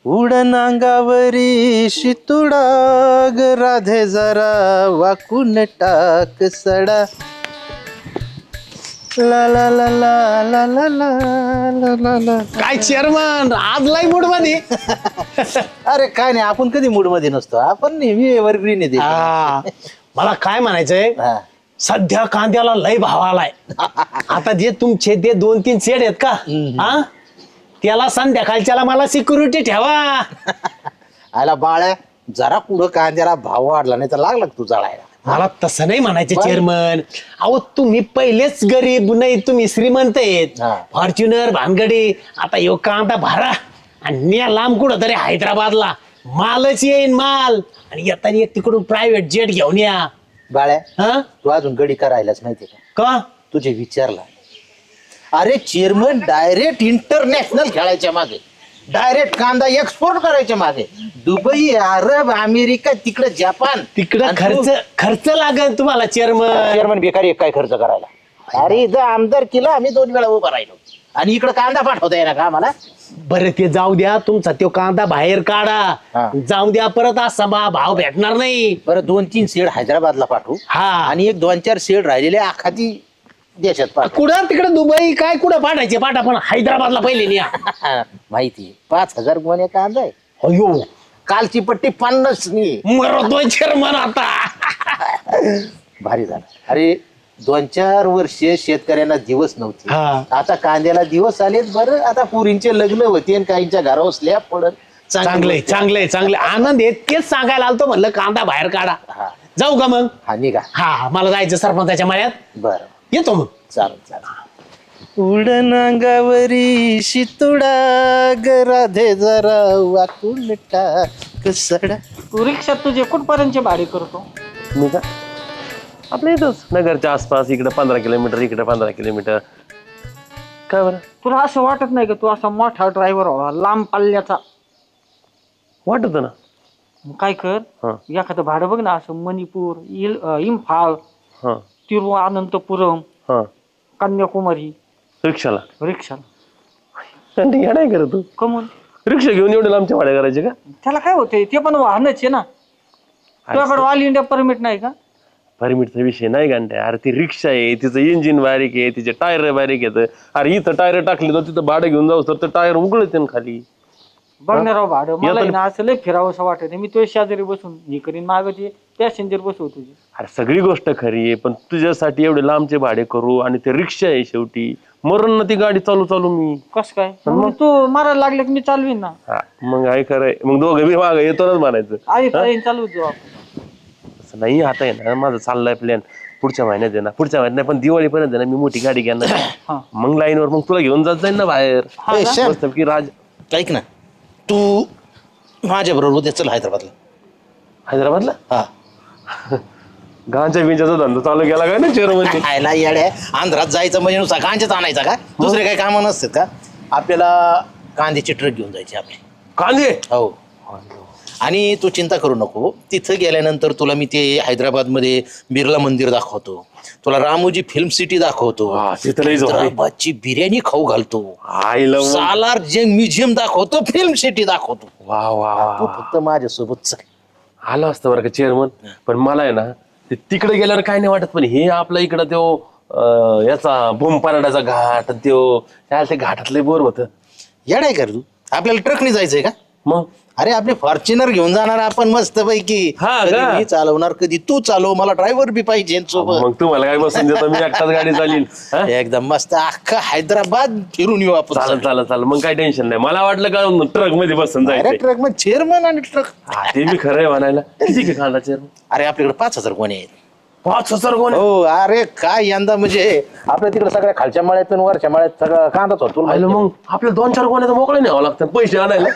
उडन अंगावरी शितुडाग राधे जरा वाकून टाक सडा ला ला ला ला ला ला ला ला ला ला. काय चेअरमन आज लाई मूड मध्ये. अरे काय नाही, आपण कधी मूड मध्ये नसतो, आपण नेहमी एव्हरग्रीन आहे. मला काय म्हणायचंय, सध्या कांद्याला लय भाव आलाय. आता जे तुमचे ते 2-3 सेट आहेत का, हा त्याला संध्याकाळच्याला मला सिक्युरिटी ठेवा. आला बाळ्या, जरा पुढं कांद्याला भाव वाढला नाही तर लागला तू जळायला. मला तसं नाही म्हणायचं चेअरमन. अहो तुम्ही पहिलेच गरीब नाही, तुम्ही श्रीमंत आहेत. फॉर्च्युनर भानगडी आता यो कांदा भरा आणि न्या लांब कुठं तरी हैदराबादला मालच येईन माल, आणि येताना एक तिकडून प्रायव्हेट जेट घेऊन या. बाळ्या, हा तू अजून गडी करायलाच माहिती का? तुझे विचारला. अरे चेअरमन डायरेक्ट इंटरनॅशनल खेळायच्या मागे, डायरेक्ट कांदा एक्सपोर्ट करायच्या मागे. दुबई, अरब, अमेरिका, तिकडे जपान, तिकडं खर्च लागेल तुम्हाला चेअरमन बेकारी काय खर्च करायला. अरे इथं आमदार किला आम्ही 2 वेळा उभा राहिलो आणि इकडे कांदा पाठवता येणार का आम्हाला? बरं ते जाऊ द्या, तुमचा तो कांदा बाहेर काढा, जाऊ द्या, परत असा भाव भेटणार नाही. बरं 2-3 शेड हैदराबादला पाठवू, हा, आणि 1-2-4 शेड राहिलेले आखाती देशात पाठवू. कुठं तिकडे दुबई काय कुठं पाठायचे पाठा, पण हैदराबादला पहिले न्या. माहिती 5,000 गोणे कांदा आहे. अयो, कालची पट्टी 50 मरतोय चेअरमन आता. भारी झालं. अरे 2-4 वर्ष शेतकऱ्यांना दिवस नव्हते, हा. आता कांद्याला दिवस आलेत. बरं आता पुरींचे लग्न होते आणि काहींच्या घरावर स्लॅब पडत. चांगले चांगले चांगले आनंद आहे, तेच सांगायला आलतो, म्हणलं कांदा बाहेर काढा. जाऊ का मग? हा निघा. हा, मला जायचं सरपंचाच्या मळ्यात. बरं येतो मग. चालेल चालेल. उडन अंगावरी शितुडाग राधे जरा वाकून टाक सडा. तू रिक्षात तुझे कुठपर्यंतचे भाडे करतो? मी का आपल्या इथंच नगरच्या आसपास, इकडे 15 किलोमीटर, इकडे 15 किलोमीटर. काय बरं तुला असं वाटत नाही का तू असा मोठा ड्रायव्हर व्हावा लांब पल्ल्याचा? वाटत ना. मग काय कर, एखादं भाडं बघ ना, असं मणिपूर, इम्फाळ, तिरुअनंतपुरम, कन्याकुमारी, रिक्षाला. रिक्षाला येणार करत तू? कमून रिक्षा घेऊन एवढे लांबच्या भाड्या करायचे का? त्याला काय होते, ते पण वाहनच आहे ना. तुझ्याकडे ऑल इंडिया परमिट नाही का? परमिटचा विषय नाही घंट्या. अरे ती रिक्षा आहे, तिचं इंजिन बारीक आहे, तिचे टायर बारीक येतं. अरे इथं टायर टाकली तर तिथं भाडं घेऊन जाऊ तर ते टायर उघडते ना खाली. बघणार भाडं मला ना असं लय फिरावं असं वाटत. मी तुझ्या शेजारी बसून हे करीन, मागची पॅसेंजर बसव तुझी. अरे सगळी गोष्ट खरी आहे, पण तुझ्यासाठी एवढे लांबचे भाडे करू, आणि ते रिक्षा आहे शेवटी. मरण ना ती गाडी चालू चालू मी. कस काय? मग तू मारायला लागले की मी चालवीन ना. मग काय खरंय, मग दोघं मी मागं येतोच म्हणायचं. आई चालू जाऊ आपण. नाही आता आहे ना, माझं चाललंय प्लॅन पुढच्या महिन्यात आहे ना, पुढच्या महिन्यात नाही पण दिवाळीपर्यंत आहे ना, मी मोठी गाडी घेणार. मग लाईनवर मग तुला घेऊन जात जाईल ना बाहेर. की राज ऐक ना, तू माझ्या बरोबर उद्या चल हैदराबादला. हैदराबादला? हा. गांजा बिंजाचा धंदा चालू केला काय ना चेअरमन? खायला येड्या, आंध्रात जायचं म्हणजे नुसता कांद्याच आणायचा का? दुसरे काही कामं नसतात का? आपल्याला कांद्याची ट्रक घेऊन जायची आपली. कांदे? हो. आणि तू चिंता करू नको, तिथं गेल्यानंतर तुला मी ते हैदराबादमध्ये बिर्ला मंदिर दाखवतो, तुला रामोजी फिल्म सिटी दाखवतो, हैदराबादची बिर्याणी खाऊ घालतो, सालार जे म्युझियम दाखवतो, फिल्म सिटी दाखवतो. वा वा, तू फक्त माझ्यासोबत चल. आलं असतं बरं का चेअरमन, पण मला आहे ना ते तिकडे गेल्यावर काय नाही वाटत, पण हे आपला इकडं तो याचा बोंबपाराडाचा घाट, ते घाटातले बोर होतं. येडाय कर तू, आपल्याला ट्रकने जायचंय का? मग अरे आपले फॉर्च्युनर घेऊन जाणार आपण मस्त पैकी. कधी मी चालवणार, कधी तू चालव, मला ड्रायव्हर बी पाहिजे सोबत. मग तुम्हाला काय बसून देतो, मी एकटाच गाडी चालीन. एकदम मस्त अख्खा हैदराबाद फिरून येऊ आपण. चालेल मग काय टेन्शन नाही. मला वाटलं का ट्रक मध्ये बसून जायचं. ट्रक मग चेअरमन आणि ट्रक ते मी खरंय म्हणायला. किती कांदा चेअरमन? अरे आपल्याकडे 5,000 कोणी आहेत. 5,000 कोण? हो. अरे काय यंदा म्हणजे आपल्या तिकडे सगळ्या खालच्या माळ्यातून वरच्या माळ्यात सगळं कांदाच होतो. मग आपल्याला 2-4 कोणाचं मोकळे न्यावं लागतं पैसे आणायला.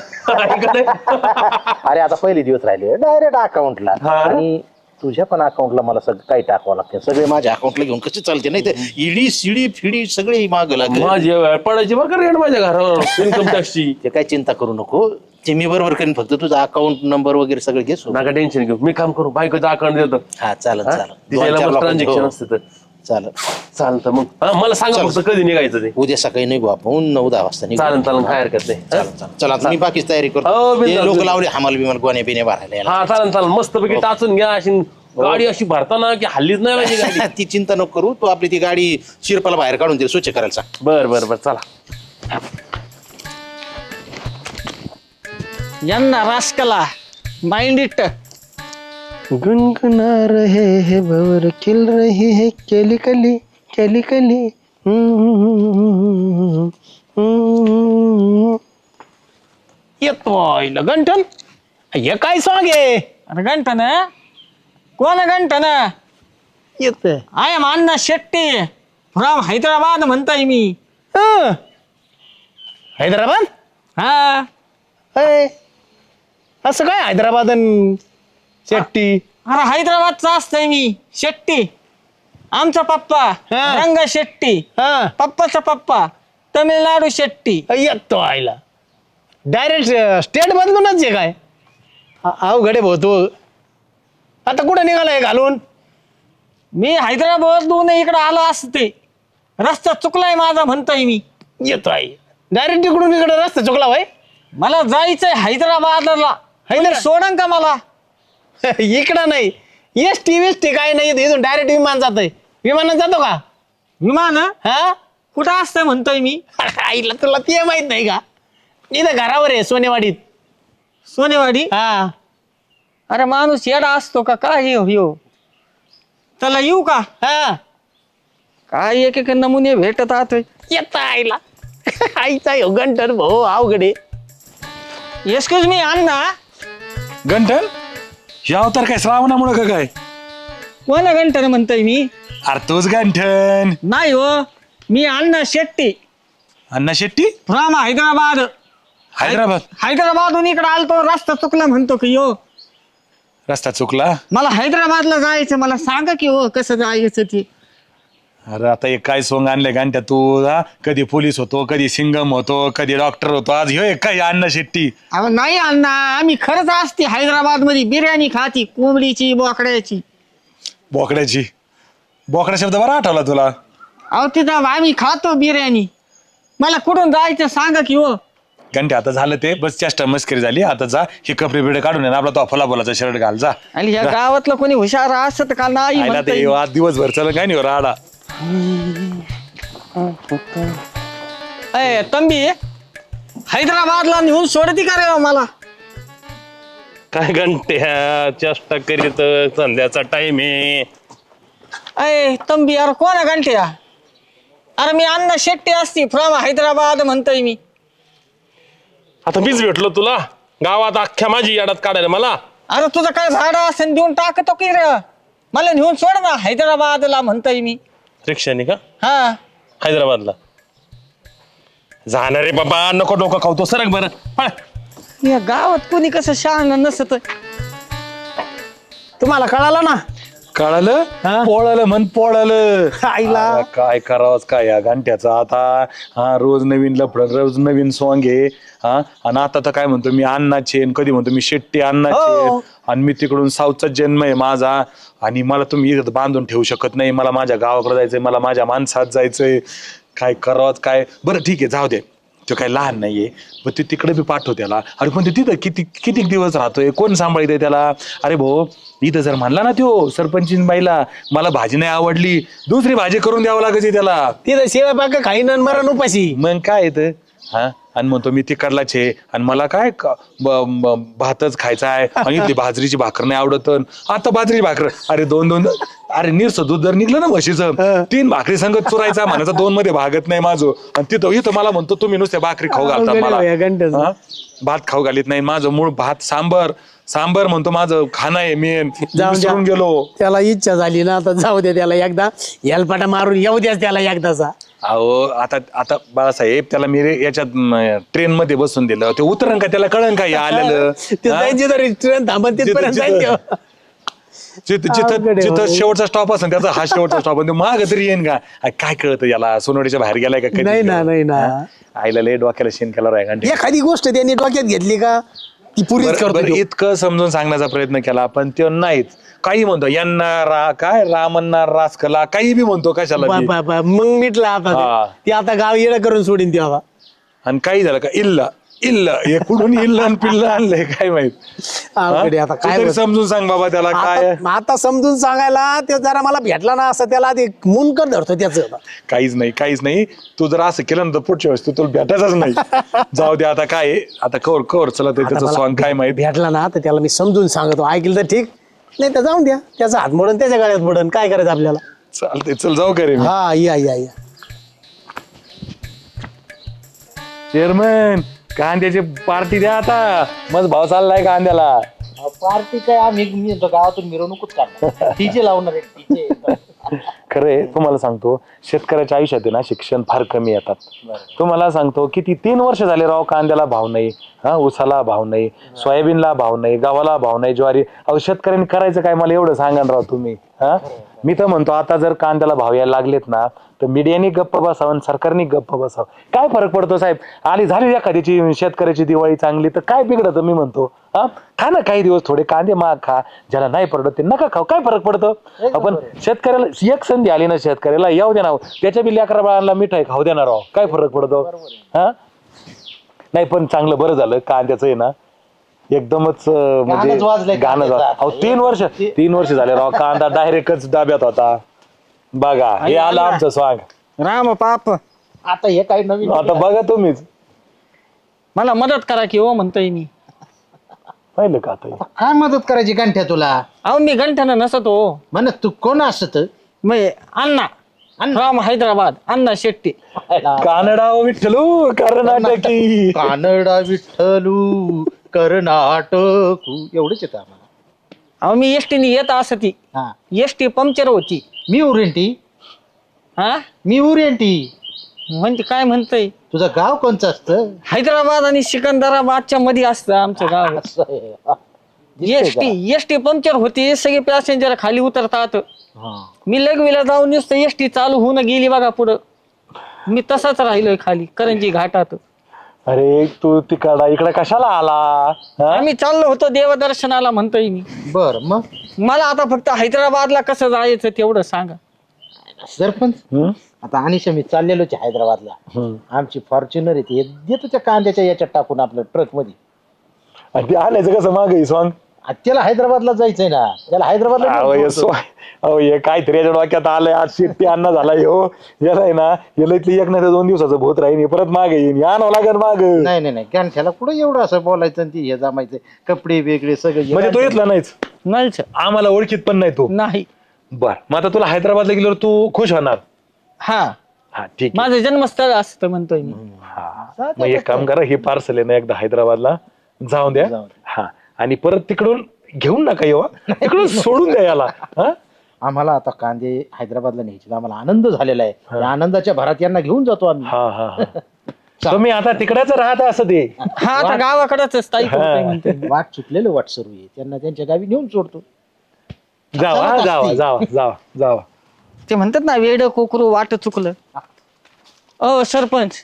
अरे आता पहिले दिवस राहिले डायरेक्ट अकाउंटला, आणि तुझ्या पण अकाउंटला मला सगळं काही टाकावं लागतं. सगळे माझ्या अकाउंटला घेऊन कसे चालते? नाही तर इडी सिडी फिडी सगळे माग लागले. माझी पडायची बरं का रेट माझ्या घरावर इन्कम टॅक्सची. ते काय चिंता करू नको, ते मी बरोबर करेन. फक्त तुझा अकाउंट नंबर वगैरे सगळं घे. नका टेन्शन घेऊ, मी काम करू. बायकोचं अकाउंट देतो. हा चालेल चालेल. ट्रान्झॅक्शन असतं तर चालेल चालतं मग मला सांगा फक्त कधी निघायचं ते. उद्या सकाळी निघू आपण 9-10 वाजता निघू. चालेल काय हरकत नाही. चला आता मी बाकीच तयारी हो, करतो बिनधास्त. लोक लावले हमाल बिमाल गोण्या बिण्या भरायला याला. हा चालेल मस्त पैकी टाचून घ्या अशी गाडी अशी भरताना की हल्लीच नाही पाहिजे गाडी. ती चिंता नको करू, तू आपली ती गाडी शिरपाला बाहेर काढून दे, स्वच्छ करायला सांग. बर चला. यांना रास्कला माइंड इट. गुनगुना रहे है भंवर खिल रही है केली कली केली कली. येतो गंठन, हे काय सॉंग आहे? अरे गंठन कोण गंठन? येत I am Anna Shetty from Hyderabad म्हणताय मी. हैदराबाद? हा अय, असं काय हैदराबाद अन शेट्टी? अरे हैदराबादचा असतंय मी शेट्टी. आमचा पप्पा हा. रंग शेट्टी, हा पप्पाचा पप्पा तमिळनाडू शेट्टी. येतो आईला डायरेक्ट स्टेट बदलूनच आहे काय? अवघडे भाऊ तू. आता कुठं निघालाय घालून? मी हैदराबादहून इकडे आलो असते, रस्ता चुकलाय माझा म्हणतोय मी. येतो आई डायरेक्ट तिकडून इकडे रस्ता चुकला भाई. मला जायचंय हैदराबादला. सोडन का मला? इकडं नाही, एस टी काय नाही, इथून डायरेक्ट विमान जातंय. विमानात जातो का? विमान हा कुठं असतंय म्हणतोय मी. आईला तुला ते माहित नाही का? इथं घरावर आहे सोनेवाडीत. सोनेवाडी? हा अरे माणूस येडा असतो का काय? हो त्याला येऊ का? हा काय एक नमुने भेटत आहात. येता आईला आईचा यो गंठन भाऊ अवघडे. एक्सक्यूज मी अण्णा. गंठन या अवतार काय श्रावणामुळे का काय? कोण गंठन म्हणतोय मी? अरे तोच गंठन. नाही हो, मी अण्णा शेट्टी अण्णा शेट्टी फ्रॉम हैदराबाद. हैदराबाद. हैदराबादहून इकडे आलतो, रस्ता चुकला म्हणतो की हो. रस्ता चुकला? मला हैदराबादला जायचं, मला सांगा की हो कसं जायचं ते. अरे आता एक काय सोंग आणले गंठ्या तू हा? कधी पोलीस होतो, कधी सिंगम होतो, कधी डॉक्टर होतो, आज ह्यो एक काय अण्णा शेट्टी. अहो नाही अण्णा, आम्ही खरंच असते हैदराबाद मध्ये बिर्याणी खाती, कोंबडीची बोकड्याची. बोकड्याची? बोकडा शब्द बरा आठवला तुला. अहो तिथं आम्ही खातो बिर्याणी. मला कुठून जायचं सांगा की हो. गंठ्या आता झालं ते बस, चेष्टा मस्करी झाली. आता जा हे कपडे बिडे काढून ये ना, आपला तो फुला बोलाचा शर्ट घाल जा. आणि या गावातलं कोणी हुशार असत का नाही आयला म्हणतोय ते मी. आज दिवसभर चल काय नाही राडा. अय तंबी, हैदराबादला नेऊन सोडती का रे मला? काय घंट्या चेष्टा करीत, संध्याचा टाइम आहे. अय तंबी, अरे कोण आहे घंट्या? अरे मी अण्णा शेट्टी असती फ्रॉम हैदराबाद म्हणतोय मी. आता मीच भेटलो तुला गावात अख्ख्या माझी याडात काढायला मला. अरे तुझं काय भाडं असेल देऊन टाकतो की रे? मला नेऊन सोड ना हैदराबादला म्हणतोय मी. रिक्षाने का हा हैदराबादला जाणार रे बाबा? नको डोकं खावतो, सरक बरं पळ. या गावात कोणी कसं शहाणा नसत. तुम्हाला कळालं ना? कळालं? हा? पोळालं म्हण पोळालं. आईला अरे काय करावंच काय या घंट्याचा आता. हा रोज नवीन लफड, रोज नवीन सॉंग आहे. हा आणि आता तर काय म्हणतो मी अण्णाचे, कधी म्हणतो मी शेट्टी अण्णाचे. हो. आणि मी तिकडून साऊथचा जन्म आहे माझा. आणि मला तुम्ही इथं बांधून ठेवू शकत नाही. मला माझ्या गावाकडे जायचंय, मला माझ्या माणसात जायचंय. काय करावंच काय? बरं ठीक आहे जाऊ दे, तो काय लहान नाहीये, पण ते तिकडे बी पाठव त्याला. अरे पण ते तिथं किती दिवस राहतोय, कोण सांभाळतंय त्याला? अरे भाऊ इथं जर म्हणला ना त्यो सरपंचीन बाईला मला भाजी नाही आवडली, दुसरी भाजी करून द्यावं लागायची त्याला. तिथं शिळा पाका खाईन आणि मरण उपाशी. मग काय येतं हा? आणि म्हणतो मी तिकडलाच आहे आणि मला काय भातच खायचा आहे आणि इथली बाजरीची भाकर नाही आवडत. आता बाजरी भाकर अरे दोन अरे निरस दूध जर निघलं ना म्हशीचं, 3 भाकरी संगत चुरायचा म्हणायचा, 2 मध्ये भागत नाही माझं. आणि तिथं इथं मला म्हणतो तुम्ही नुसते भाकरी खाऊ घालता मला, हा? भात खाऊ घालीत नाही. माझं मूळ भात सांबर म्हणतो, माझं खाणं आहे मेन. विसरून गेलो. त्याला इच्छा झाली ना, आता जाऊ दे त्याला एकदा हेलपाटा मारून येऊ द्या त्याला एकदाचा. अहो आता बाळासाहेब त्याला मी याच्यात ट्रेन मध्ये बसून दिलं, ते उतरण का त्याला कळण का या आलेलं? ते जायचे तर ट्रेन थांबत तिथपर्यंत जाईल त्यो. जिथं शेवटचा स्टॉप असेल त्याचा हा शेवटचा स्टॉप, माग तरी येईन का? काय कळतं याला? सोनवडीच्या बाहेर गेलाय का कधी? नाही ना. आईला लय डोक्याला शेण केला राय. एखादी गोष्ट त्यांनी डोक्यात घेतली का ती पुरीच बरं- करतो बरं, त्यो. इतकं समजून सांगण्याचा प्रयत्न केला पण तो नाहीच. काही म्हणतो यांना काय रामन्ना रास कला काही बी म्हणतो कशाला बी. मग मिटला आता हा. ते. ती आता गाव येणं करून सोडीन ती आता. आणि काही झालं का इल्ला इल्ला हे कुठून इल्ला आणि पिल्ला आणलंय काय माहित. अवघड आहे आता तू काय तरी बोल- समजून सांग बाबा त्याला काय आहे. आता समजून सांगायला ते जरा मला भेटला ना असं त्याला आधी मुनकर धरतो त्याचं. काहीच नाही तू जर असं केलं ना तर पुढच्या वेळेस तू तुला भेटायचंच नाही. जाऊ दे आता काय आहे, आता कवर चला ते त्याचं सॉंग काय माहित. भेटला ना तर त्याला मी समजून सांगतो, ऐकलं तर ठीक, नाही तर जाऊन द्या. त्याचा हात मोडून त्याच्या गाड्यात मोडून काय करायचं आपल्याला. चालते चल जाऊ करे हा या चेअरमन कांद्याची पार्टी द्या आता. मग भाव चाललाय कांद्याला. पार्टी काय आम्ही मी गावातून मिरवणूकच काढणार डीजे लावणार आहे डीजे. खरंय तुम्हाला सांगतो शेतकऱ्याच्या आयुष्यात आहे ना शिक्षण फार कमी येतात. तुम्हाला सांगतो किती 3 वर्ष झाले राव कांद्याला भाव नाही, ऊसाला भाव नाही, सोयाबीनला भाव नाही, गव्हाला भाव नाही, ज्वारी. अहो शेतकऱ्यांनी करायचं काय मला एवढं सांगा ना राव तुम्ही. मी तर म्हणतो आता जर कांद्याला भाव यायला लागलेत ना तर मीडियानी गप्प बसावं आणि सरकारने गप्प बसावं. काय फरक पडतो साहेब, आली झाली एखाद्याची शेतकऱ्याची दिवाळी चांगली तर काय बिघडतं. मी म्हणतो खा ना काही दिवस थोडे कांदे महाग खा, ज्याला नाही पडत ते नका खाऊ, काय फरक पडतो. आपण शेतकऱ्याला एक संधी आली ना शेतकऱ्याला येऊ देणार, त्याच्या बी लेकरा बाळांना मिठाई खाऊ देणार आहो, काय फरक पडतो. नाही पण चांगलं बरं झालं कांद्याचं आहे ना एकदमच म्हणजे गाणं अहो 3 वर्ष झाले राव कांदा डायरेक्टच डाब्यात होता. बघा हे आलं आमचं स्वांग. राम पाप आता हे काय नवीन आता बघा तुम्हीच मला मदत करा की हो म्हणतोय मी. पाहिलं का आता काय मदत करायची गांठ्या तुला. अहो मी गंठ्यानं नसतो म्हण तू कोण असत. मग अण्णा राम हैदराबाद अण्णा शेट्टी. कानडा विठ्ठलू कर्नाटकी कानडा विठ्ठलू कर्नाटकू एवढंच येतं आम्हाला. अहो मी एसटीने येत असती, हा एसटी पंक्चर होती. मी उरेंटी मी उरेंटी म्हणते काय म्हणतय. तुझं गाव कोणचं असतं. हैदराबाद आणि सिकंदराबादच्या मध्ये असतं आमचं गाव. एसटी पंक्चर होती, सगळे पॅसेंजर खाली उतरतात. मी लगविला जाऊन नुसतं एसटी चालू होऊन गेली बघा पुढं, मी तसाच राहिलोय खाली करंजी घाटात. अरे तू तिकडा इकडे कशाला आला. आम्ही चाललो होतो देवदर्शनाला म्हणतोय मी. बर मग मला आता फक्त हैदराबादला कसं जायचं तेवढं सांगा. सरपंच आता अनिशा मी चाललेलोच आहे हैदराबादला. आमची फॉर्च्युनर येते देतो त्या कांद्याच्या याच्यात टाकून आपलं ट्रक मध्ये. ते आणायचं कसं माग सॉंग. त्याला हैदराबादला जायचंय ना, त्याला हैदराबादला अहो हे काहीतरी याच्या डोक्यात आलंय. आज शेट्टी अण्णा झालाय हो. याला आहे ना याला इथली 1 नाही तर 2 दिवसाचं भूत राहील, परत मागे येईन आणावं लागेल माग. नाही गांठ्याला कुठं एवढं असं बोलायचं आणि ती हे जमायचं कपडे वेगळे सगळे. म्हणजे तो येतला नाहीच नाहीच आम्हाला ओळखीत पण नाही तो. नाही. बर मग आता तुला हैदराबादला गेल्यावर तू खुश होणार. हा हा ठीक आहे. माझं जन्मस्थळ असतं म्हणतोय मी. हा मग एक काम करा, हे पार्सल आहे ना एकदा हैदराबादला जाऊन द्या. हा आणि परत तिकडून घेऊन नका येऊ, तिकडून सोडून द्या याला. आम्हाला आता कांदे हैदराबादला न्यायचे, आम्हाला आनंद झालेला आहे. या आनंदाच्या भरात यांना घेऊन जातो आम्ही. हा तुम्ही आता तिकडेच राहता असं ते. हा आता गावाकडेच स्थायिक होतोय म्हणतोय. वाट चुकलेलं वाट सर्व आहे, त्यांना त्यांच्या गावी नेऊन सोडतो. जावा जावा जावा जावा जावा. ते म्हणतात ना वेड कोकरू वाट चुकलं. सरपंच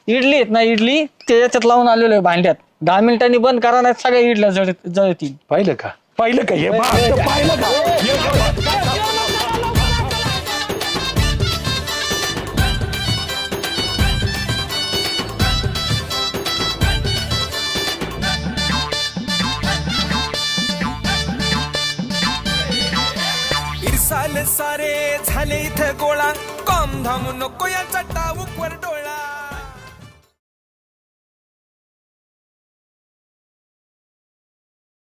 इडली आहेत ना, इडली ते याच्यात लावून आलेलो आहे भांड्यात. 10 मिनिटांनी बंद करा नाही सगळ्या इडल्या जळतील. पाहिलं का हे पाहिलं का. इरसाल सारे झाले इथं गोळा, कॉम धाम नको या चट्टा.